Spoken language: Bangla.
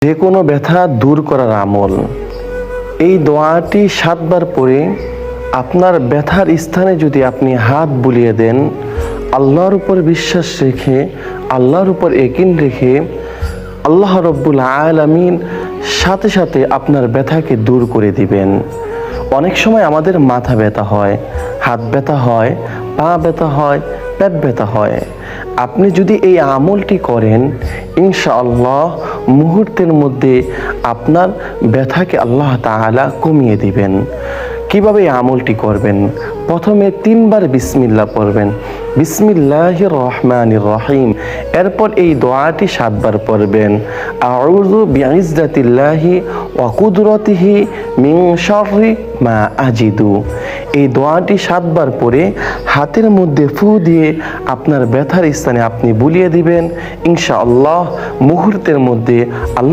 যে কোনো ব্যথা দূর করার আমল। এই দোয়াটি 7 বার পরে আপনার ব্যথার স্থানে যদি আপনি হাত বুলিয়ে দেন, আল্লাহর উপর বিশ্বাস রেখে, আল্লাহর উপর ইয়াকিন রেখে, আল্লাহ রব্বুল আলামিন সাথে সাথে আপনার ব্যথাকে দূর করে দিবেন। অনেক সময় আমাদের মাথা ব্যথা হয়, হাত ব্যথা হয়, পা ব্যথা হয়, পেট ব্যথা হয়। আপনি যদি এই আমলটি করেন, ইনশাআল্লাহ মুহূর্তের মধ্যে আপনার ব্যথাকে আল্লাহ তাআলা কমিয়ে দিবেন। কিভাবে এই আমলটি করবেন? প্রথমে 3 বার বিসমিল্লাহ পড়বেন, বিসমিল্লাহির রহমানির রহিম। এরপর এই দোয়াটি 7 বার পড়বেন, আউযু বিইজ্জাতিল্লাহি ওয়া কুদরতিহি মিন শাররি মা আজিদু। এই দোয়াটি 7 বার পরে হাতের মধ্যে ফু দিয়ে আপনার ব্যথার স্থানে আপনি বুলিয়ে দিবেন। ইনশাআল্লাহ মুহূর্তের মধ্যে